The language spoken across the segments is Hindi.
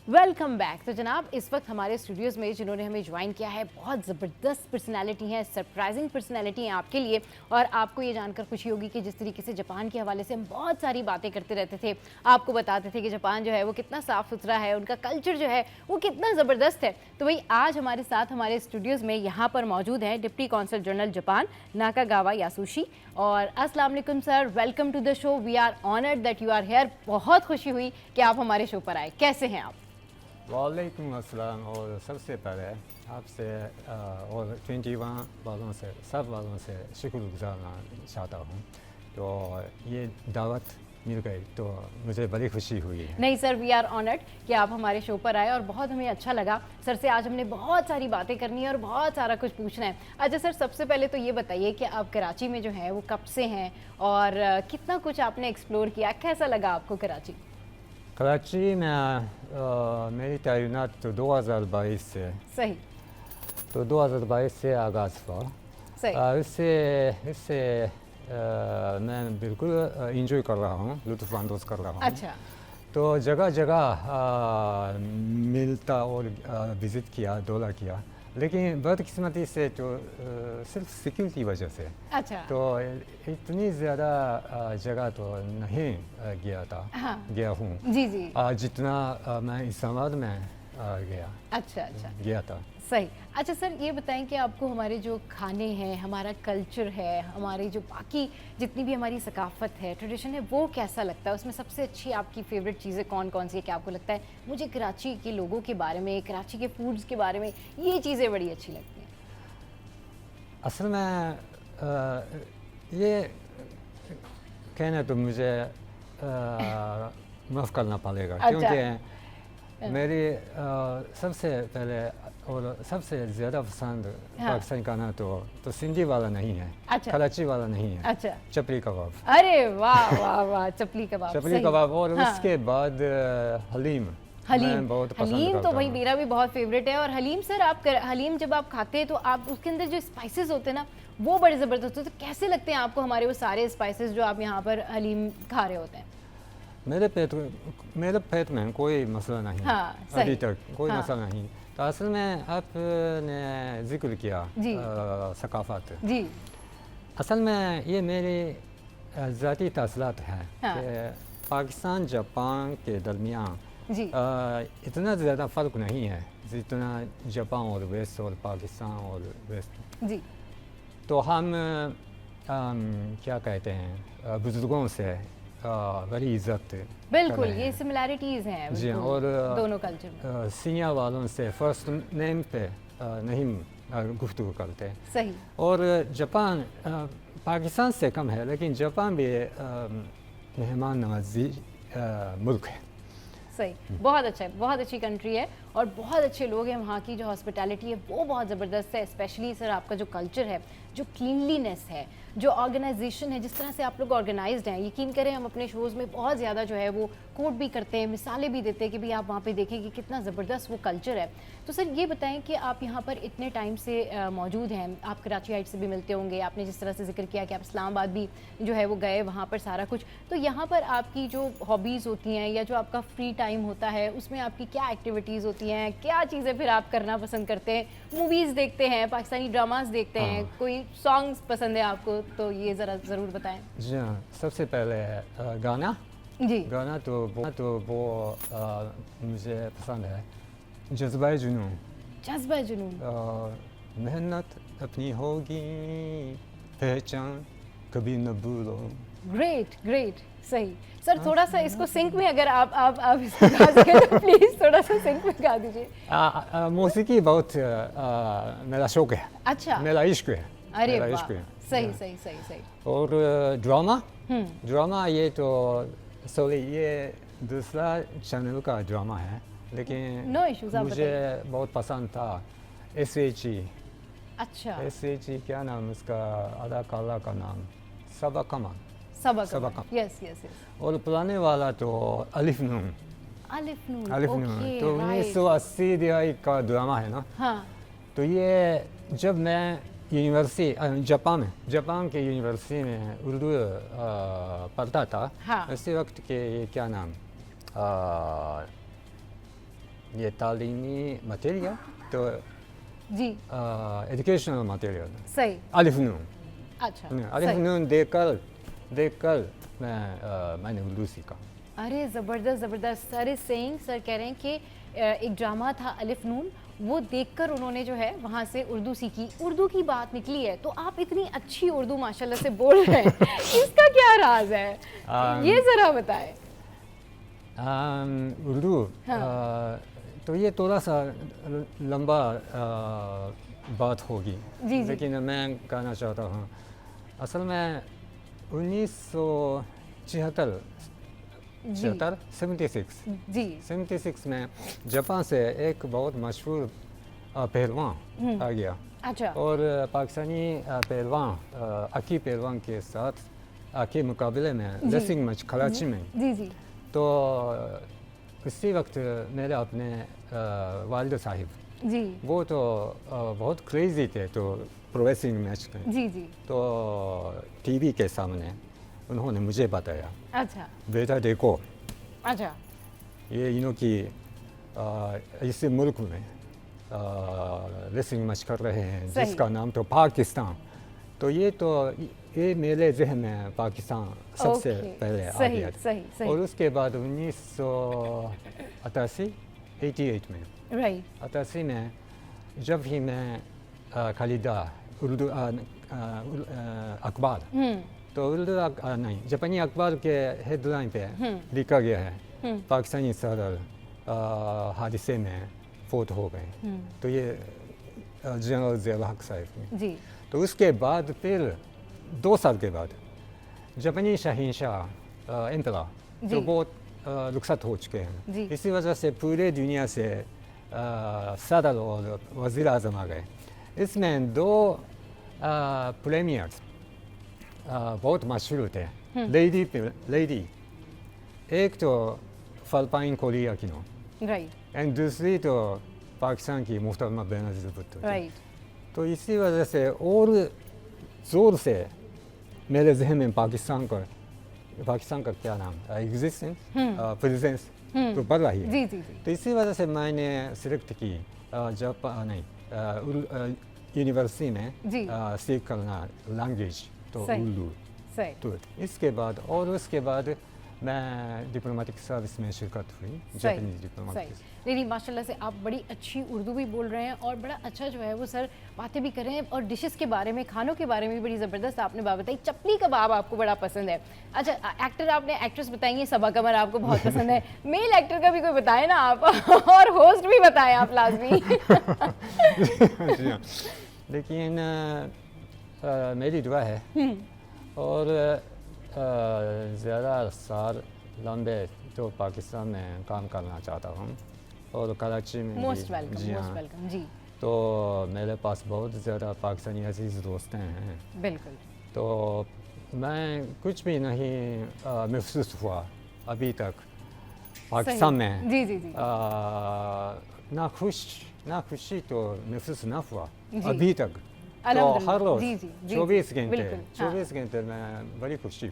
Welcome back. तो जनाब इस वक्त हमारे स्टूडियोज़ में जिन्होंने हमें ज्वाइन किया है बहुत ज़बरदस्त पर्सनालिटी है, सरप्राइजिंग पर्सनालिटी है आपके लिए। और आपको ये जानकर खुशी होगी कि जिस तरीके से जापान के हवाले से हम बहुत सारी बातें करते रहते थे, आपको बताते थे कि जापान जो है वो कितना साफ़ सुथरा है, उनका कल्चर जो है वो कितना ज़बरदस्त है। तो वही आज हमारे साथ हमारे स्टूडियोज़ में यहाँ पर मौजूद हैं deputy consul general Japan Nakagawa Yasushi. और अस्सलाम वालेकुम sir, welcome to the show. We are honoured that you are here. बहुत खुशी हुई कि आप हमारे शो पर आए। कैसे हैं आप? वालेकुम अस्सलाम। और सबसे पहले आपसे और 21 वालों से सब वालों से शुक्रगुजारना चाहता हूँ। तो ये दावत मिल गई तो मुझे बड़ी खुशी हुई है। नहीं सर, वी आर ऑनर्ड कि आप हमारे शो पर आए और बहुत हमें अच्छा लगा। सर से आज हमने बहुत सारी बातें करनी है और बहुत सारा कुछ पूछना है। अच्छा सर, सबसे पहले तो ये बताइए कि आप कराची में जो है वो कब से हैं और कितना कुछ आपने एक्सप्लोर किया, कैसा लगा आपको कराची? कराची में मेरी तैनात तो 2022 से सही। तो 2022 से आगाज़ हुआ। सही। इससे मैं बिल्कुल इंजॉय कर रहा हूँ, लुत्फ़ अंदोज़ कर रहा हूँ। अच्छा। तो जगह जगह मिलता और विज़िट किया, दौरा किया, लेकिन बदकिस्मती से तो सिर्फ सिक्योरिटी की वजह से अच्छा। तो इतनी ज़्यादा जगह तो नहीं गया हूँ। जी जी। जितना मैं इस्लामाबाद में अच्छा गया था। सही। अच्छा सर, ये बताएं कि आपको हमारे जो खाने हैं, हमारा कल्चर है, हमारी जो बाकी जितनी भी हमारी सकाफ़त है, ट्रेडिशन है, वो कैसा लगता है? उसमें सबसे अच्छी आपकी फ़ेवरेट चीज़ें कौन कौन सी है? क्या आपको लगता है मुझे कराची के लोगों के बारे में, कराची के फूड्स के बारे में ये चीज़ें बड़ी अच्छी लगती हैं? असल में ये कहना तो मुझे माफ़ करना पड़ेगा। अच्छा। क्योंकि मेरी सबसे पहले और सबसे ज़्यादा पसंद पाकिस्तानी खाना तो सिंधी वाला नहीं है। अच्छा। कराची वाला नहीं है। अच्छा। चपली कबाब। अरे वाह वाह वाह, चपली कबाब। चपली कबाब और हाँ। उसके बाद हलीम। हलीम बहुत पसंद हलीम तो करता भाई हूँ। मेरा भी बहुत फेवरेट है। और हलीम सर, हलीम जब आप खाते हैं तो आप उसके अंदर जो स्पाइसेस होते हैं ना, वो बड़े ज़बरदस्त होते हैं। तो कैसे लगते हैं आपको हमारे वो सारे स्पाइसेस जो आप यहाँ पर हलीम खा रहे होते हैं? मेरे पेट में कोई मसला नहीं। हाँ, सही। अभी तक कोई हाँ। मसला नहीं। तो असल में आपने जिक्र किया जी। सकाफत। जी। असल में ये मेरी ज़ाती तसलात है हाँ। कि पाकिस्तान जापान के दरमियान जी। इतना ज़्यादा फ़र्क नहीं है जितना जापान और वेस्ट और पाकिस्तान और वेस्ट। जी। तो हम क्या कहते हैं, बुज़ुर्गों से बड़ी इज़्ज़त बिल्कुल, कर रहे ये हैं। सिमिलैरिटीज़ हैं जी हाँ। बिल्कुल और दोनों कल्चर में। सीनियर वालों से फर्स्ट नेम पे नहीं गुफ्तगू करते। सही। और जापान पाकिस्तान से कम है, लेकिन जापान भी मेहमान नवाजी मुल्क है। सही। बहुत अच्छा है, बहुत अच्छी कंट्री है और बहुत अच्छे लोग हैं। वहाँ की जो हॉस्पिटैलिटी है वो बहुत ज़बरदस्त है। स्पेशली सर आपका जो कल्चर है, जो क्लीनलीनेस है, जो ऑर्गेनाइजेशन है, जिस तरह से आप लोग ऑर्गेनाइज्ड हैं, यकीन करें हम अपने शोज़ में बहुत ज़्यादा जो है वो कोट भी करते हैं, मिसालें भी देते हैं कि भाई आप वहाँ पे देखें कि कितना ज़बरदस्त वो कल्चर है। तो सर ये बताएं कि आप यहाँ पर इतने टाइम से मौजूद हैं, आप कराची हाइट से भी मिलते होंगे, आपने जिस तरह से जिक्र किया कि आप इस्लामाबाद भी जो है वो गए, वहाँ पर सारा कुछ। तो यहाँ पर आपकी जो हॉबीज़ होती हैं या जो आपका फ्री टाइम होता है, उसमें आपकी क्या एक्टिविटीज़ होती हैं, क्या चीज़ें फिर आप करना पसंद करते हैं? मूवीज़ देखते हैं, पाकिस्तानी ड्रामास देखते हैं, कोई सॉन्ग्स पसंद है आपको? तो ये ज़रा ज़रूर बताएं। जी हाँ। सबसे पहले गाना जी। गाना तो वो मुझे पसंद है। जज्बा जुनून। जज्बा जुनून। मेहनत अपनी होगी, पहचान कभी न भूलो। Great great. सही। सर थोड़ा सा इसको सिंक में अगर आप इसको गा सकें तो प्लीज़ थोड़ा सा सिंक में गा दीजिए। मौसीकी बहुत मेरा शौक है। अच्छा। मेरा इश्क है। अरे मेरा वाह, इश्क है। सही सही सही सही। और ड्रामा ये तो सॉरी, ये दूसरा चैनल का ड्रामा है, लेकिन नो इश्यूज, आप मुझे बताइए। बहुत पसंद था। SHE। अच्छा। SHE क्या नाम उसका, अदाकारा का नाम सबा कमान। सबक। Yes yes yes. और पुराने वाला तो अलिफ नून। अलिफ नून। तो 1980 दहाई का ड्रामा है ना। हाँ। तो ये जब मैं यूनिवर्सिटी जापान के यूनिवर्सिटी में उर्दू पढ़ता था। हाँ। उसी वक्त के ये क्या नाम ये तालीमी मटेरियल तो जी एजुकेशनल मटेरियल सही अलिफ नून अच्छा अलिफ सही। नून देखकर मैंने उर्दू सीखा। अरे ज़बरदस्त ज़बरदस्त। सर इज सेइंग, सर कह रहे हैं कि एक ड्रामा था अलिफ नून, वो देखकर उन्होंने जो है वहाँ से उर्दू सीखी। उर्दू की बात निकली है तो आप इतनी अच्छी उर्दू माशाल्लाह से बोल रहे हैं, इसका क्या राज है, ये ज़रा बताएं। उर्दू तो ये थोड़ा सा लंबा बात होगी, जी, जी। लेकिन मैं कहना चाहता हूँ असल में 1976 जी 76 में जापान से एक बहुत मशहूर पहलवान आ गया अच्छा और पाकिस्तानी पहलवान अकी पहलवान के साथ के मुकाबले में रेसलिंग मैच कराची में। जी जी तो उसी वक्त मेरे अपने वालिद साहिब जी वो तो बहुत क्रेजी थे तो प्रो रेसलिंग मैच में, जी जी तो टीवी के सामने उन्होंने मुझे बताया, अच्छा बेटा देखो अच्छा ये इन्हों की इस मुल्क में रेसलिंग मैच कर रहे हैं सही। जिसका नाम तो पाकिस्तान। तो ये मेरे जहन में पाकिस्तान सबसे ओके, पहले आ सही गया था। सही सही और उसके बाद 1988 में राइट 88 में जब ही मैं खरीदा उर्दू अखबार, तो उर्दू नहीं जापानी अखबार के हेडलाइन पे लिखा गया है पाकिस्तानी सरदार हादसे में फौत हो गए, तो ये जनरल ज़ियाउल हक साहब ने। जी तो उसके बाद फिर 2 साल के बाद जापानी शहंशाह एम्परर जी। जो बहुत रुखसत हो चुके हैं, जी। इसी वजह से पूरे दुनिया से सदर और वज़ीर आज़म आ गए। इसमें 2 प्रीमियर्स बहुत मशहूर थे, लेडी एक तो फ़िलिपाइन कोरिया की नो राइट एंड दूसरी तो पाकिस्तान की मुहतरमा बेनज़ीर भुट्टो थी। राइट तो इसी वजह से और ज़ोर से मेरे जहन में पाकिस्तान का क्या नाम एग्जिस्टेंस प्रेजेंस तो बढ़ रही है। जी जी जी तो इसी वजह से मैंने सिलेक्ट की यूनिवर्सिटी में जी। सीख करना लैंग्वेज तो सही। उर्दू। सही तो इसके बाद और उसके बाद मैं डिप्लोमेटिक सर्विस में शिरकत हुई, जापानी सही डिप्लोमेटिक। नहीं माशाल्लाह से आप बड़ी अच्छी उर्दू भी बोल रहे हैं और बड़ा अच्छा जो है वो सर बातें भी कर रहे हैं और डिशेस के बारे में, खानों के बारे में भी बड़ी ज़बरदस्त आपने बात बताई। चपली कबाब आपको बड़ा पसंद है। अच्छा एक्टर आपने, एक्ट्रेस बताएंगे सबा कमर आपको बहुत पसंद है। मेल एक्टर का भी कोई बताए ना आप और होस्ट भी बताएं आप लाजमी। जी हाँ, लेकिन मेरी दुआ है और ज़्यादा साल लंबे तो पाकिस्तान में काम करना चाहता हूँ और कराची में मोस्ट भी। वेलकम जी मोस्ट हाँ, वेलकम जी तो मेरे पास बहुत ज़्यादा पाकिस्तानी अजीज़ दोस्त हैं, बिल्कुल तो मैं कुछ भी नहीं महसूस हुआ अभी तक पाकिस्तान में। जी जी जी ना खुशी तो महसूस ना हुआ जी। अभी तक। तो अल्हम्दुलिल्लाह। हर रोज़ जी, जी, जी, 24 जी, घंटे बिल्कुल, हाँ। 24 घंटे मैं बड़ी खुश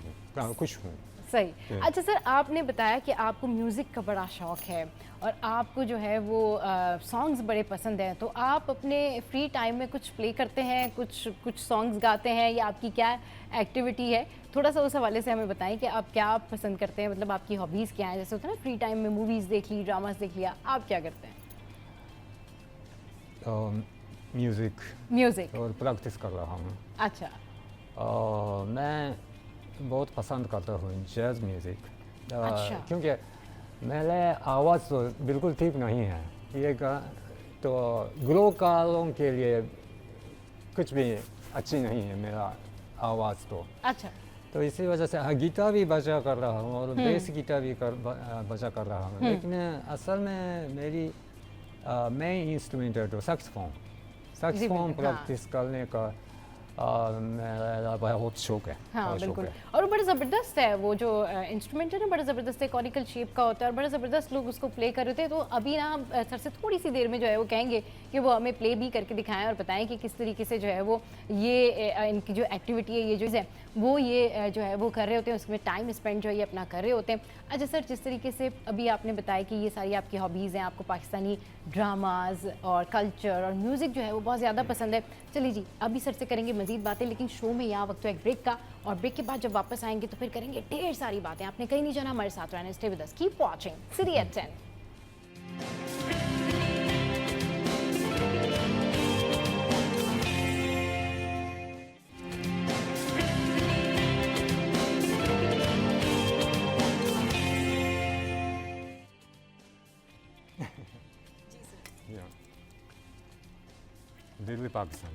हूँ। सही। जी। अच्छा सर आपने बताया कि आपको म्यूज़िक का बड़ा शौक़ है और आपको जो है वो सॉन्ग्स बड़े पसंद हैं, तो आप अपने फ्री टाइम में कुछ प्ले करते हैं, कुछ सॉन्ग्स गाते हैं या आपकी क्या एक्टिविटी है? थोड़ा सा उस हवाले से हमें बताएं कि आप क्या पसंद करते हैं, मतलब आपकी हॉबीज़ क्या हैं? जैसे होता है ना फ्री टाइम में मूवीज़ देख ली, ड्रामास देख लिया, आप क्या करते हैं? म्यूज़िक और प्रैक्टिस कर रहा हूँ। अच्छा मैं बहुत पसंद करता हूँ जैज़ म्यूज़िक, अच्छा। क्योंकि मेरे आवाज़ तो बिल्कुल ठीक नहीं है, ये तो गुलकारों के लिए कुछ भी अच्छी नहीं है मेरा आवाज़ तो। अच्छा तो इसी वजह से गिटार भी बजा कर रहा हूँ और बेस गिटार भी बजा कर रहा हूँ, लेकिन असल में मेरी मेन इंस्ट्रूमेंट है तो सैक्सोफोन बिल्कुल, हाँ। प्रैक्टिस करने का मेरा बहुत शौक है। हाँ बहुत शौक बिल्कुल, है। और वो बड़ा ज़बरदस्त है, वो जो इंस्ट्रूमेंट है ना बड़ा ज़बरदस्त है, कॉनिकल शेप का होता है और बड़ा ज़बरदस्त लोग उसको प्ले कर रहे थे। तो अभी ना हम सर से थोड़ी सी देर में जो है वो कहेंगे कि वो हमें प्ले भी करके दिखाएं और बताएं कि किस तरीके से जो है वो ये इनकी जो एक्टिविटी है, ये जो है वो ये जो है वो कर रहे होते हैं, उसमें टाइम स्पेंड जो है ये अपना कर रहे होते हैं। अच्छा सर, जिस तरीके से अभी आपने बताया कि ये सारी आपकी हॉबीज़ हैं, आपको पाकिस्तानी ड्रामाज और कल्चर और म्यूज़िक जो है वो बहुत ज़्यादा पसंद है। चलिए जी, अभी सर से करेंगे मज़ीद बातें, लेकिन शो में यहाँ वक्त तो एक ब्रेक का, और ब्रेक के बाद जब वापस आएंगे तो फिर करेंगे ढेर सारी बातें। आपने कहीं नहीं जाना, हमारे साथ रहना, stay with us, keep watching city at 10। Yeah. Delhi Pakistan.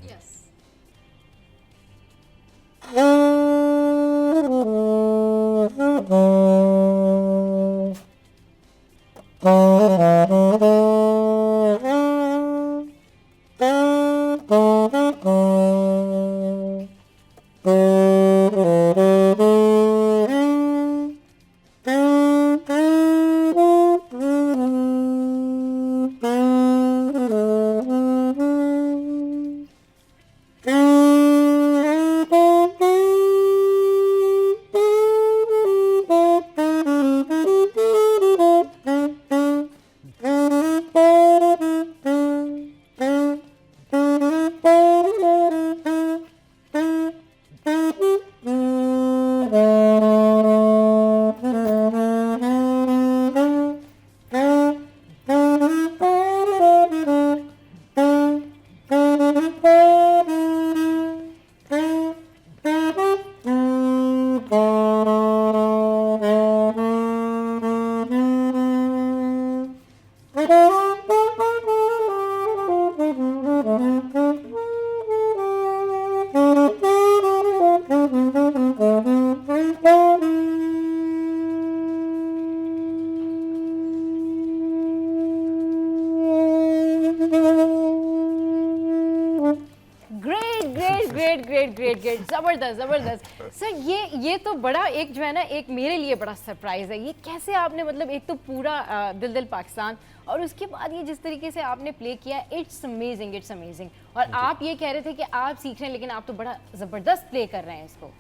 Great, ज़बरदस्त सर। ये तो बड़ा एक जो है ना, एक मेरे लिए बड़ा सरप्राइज़ है। ये कैसे आपने, मतलब एक तो पूरा दिल दिल पाकिस्तान और उसके बाद ये जिस तरीके से आपने प्ले किया, इट्स अमेजिंग। और आप ये कह रहे थे कि आप सीख रहे हैं, लेकिन आप तो बड़ा ज़बरदस्त प्ले कर रहे हैं इसको।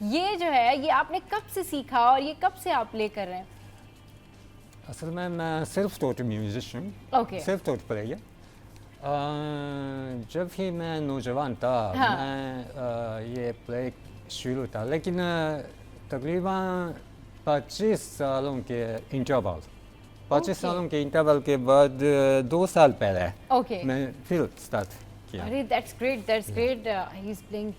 ये जो है ये आपने कब से सीखा और ये कब से आप प्ले कर रहे हैं? असल में मैं self taught musician, okay. Self taught player. जब ही मैं नौजवान था, हाँ। मैं ये प्ले शुरू था, लेकिन तकरीबन 25 सालों के इंटरवल, 25 सालों के इंटरवल के बाद 2 साल पहले ओके मैं फिर स्टार्ट किया। अरे that's great, he is playing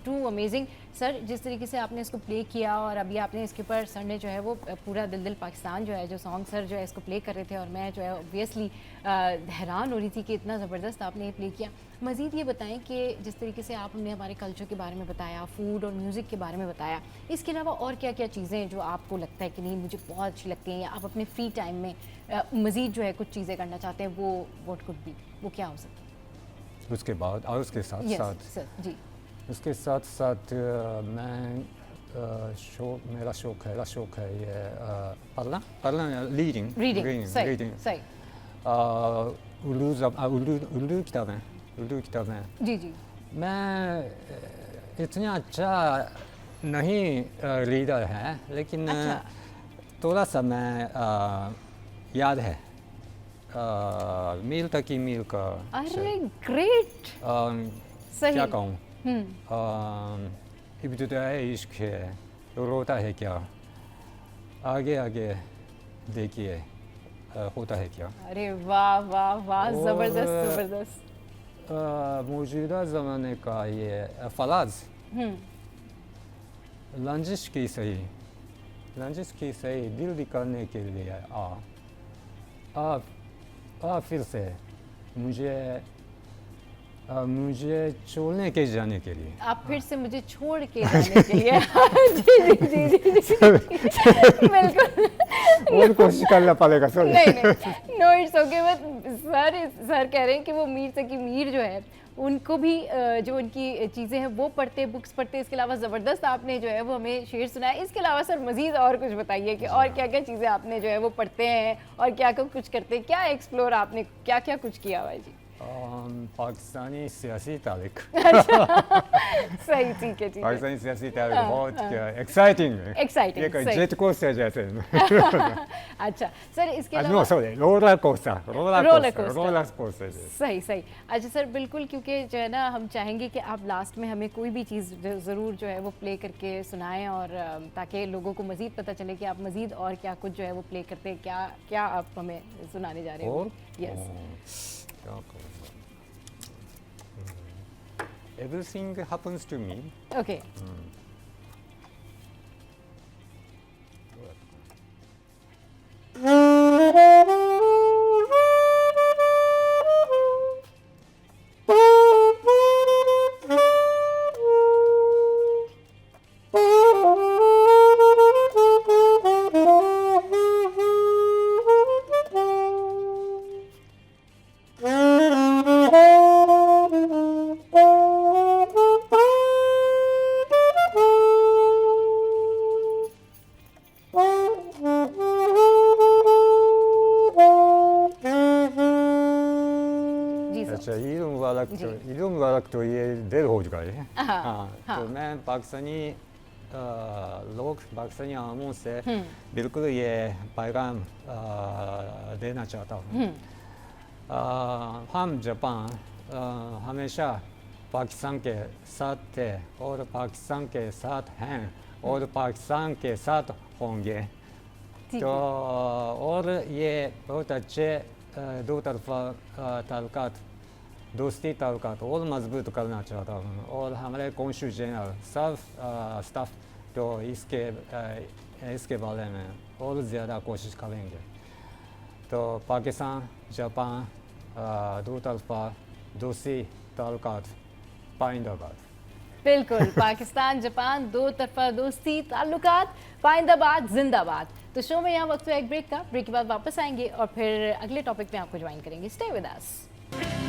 too amazing. Sir, जिस तरीके से आपने इसको प्ले किया और अभी आपने इसके ऊपर सर ने जो है वो पूरा दिल दिल पाकिस्तान जो है जो सॉन्ग सर जो है इसको प्ले कर रहे थे, और मैं जो है ऑब्वियसली हैरान हो रही थी कि इतना ज़बरदस्त आपने ये प्ले किया। मज़ीद ये बताएं कि जिस तरीके से आपने हमारे कल्चर के बारे में बताया, फूड और म्यूज़िक के बारे में बताया, इसके अलावा और क्या क्या चीज़ें हैं जो आपको लगता है कि नहीं मुझे बहुत अच्छी लगती हैं, या आप अपने फ्री टाइम में मज़ीद जो है कुछ चीज़ें करना चाहते हैं, वो व्हाट कुड बी, वो क्या हो सकता है? उसके बाद और उसके साथ साथ सर जी, उसके साथ साथ मैं मेरा शौक है ये पढ़ना रीडिंग सही उर्दू किताबें। जी जी। मैं इतना अच्छा नहीं रीडर है, लेकिन अच्छा। थोड़ा सा मैं याद है मील तक ही मील का। अरे ग्रेट, सही। क्या कहूँ, इब्तिदाई इश्क है, रोता है क्या, आगे आगे देखिए होता है क्या। अरे वाह वाह वाह, ज़बरदस्त। मौजूदा ज़माने का ये फलाज लंजिश की सही दिल दिखाने के लिए फिर से मुझे छोड़ने के जाने के लिए, आप फिर से मुझे छोड़ के जाने के लिए जी बिल्कुल। और कोशिश करना पड़ेगा सर। नहीं no it's okay. But sir कह रहे हैं कि वो मीर से की मीर जो है उनको भी जो उनकी चीज़ें हैं वो पढ़ते, बुक्स पढ़ते। इसके अलावा ज़बरदस्त आपने जो है वो हमें शेर सुनाया। इसके अलावा सर मज़ीद और कुछ बताइए कि और क्या क्या चीज़ें आपने जो है वो पढ़ते हैं और क्या क्या कुछ करते हैं, क्या एक्सप्लोर आपने क्या क्या कुछ किया हुआ है जी? पाकिस्तानी सियासी तारीख सही, ठीक है ठीक है। पाकिस्तानी सियासी तारीख बहुत एक्साइटिंग है। Exciting, एक सही। जेट कोस्टर जैसे अच्छा सर, इसके नो अलावा sorry roller coaster roller coaster सही सही। अच्छा सर, बिल्कुल, क्योंकि जो है ना हम चाहेंगे कि आप लास्ट में हमें कोई भी चीज़ ज़रूर जो है वो प्ले करके सुनाएं, और ताकि लोगों को मज़ीद पता चले कि आप मज़ीद और क्या कुछ जो है वो प्ले करते हैं, क्या क्या आप हमें सुनाने जा रहे हो। और yes. Everything happens to me. Okay. जी सर। अच्छा इल्म वालक तो ये देर हो चुका है। हाँ, हाँ। तो मैं पाकिस्तानी लोग पाकिस्तानी आवामों से बिल्कुल ये पैगाम देना चाहता हूँ। हम जापान हमेशा पाकिस्तान के साथ थे और पाकिस्तान के साथ हैं और पाकिस्तान के साथ होंगे। ठीक तो है। और ये बहुत अच्छे दो तरफा ताल्लुकात दोस्ती ताल्लुकात और मजबूत करना चाहता हूँ, और हमारे कॉन्स्टिट्यूशनल सब स्टाफ तो इसके बारे में और ज़्यादा कोशिश करेंगे। तो पाकिस्तान जापान दो तरफा दोस्ती ताल्लुकात पाइंदाबाद। बिल्कुल, पाकिस्तान जापान दो तरफा दोस्ती ताल्लुकात पाइंदाबाद जिंदाबाद। तो शो में यहाँ वक्त है एक ब्रेक का। ब्रेक के बाद वापस आएंगे और फिर अगले टॉपिक में आपको ज्वाइन करेंगे। Stay with us.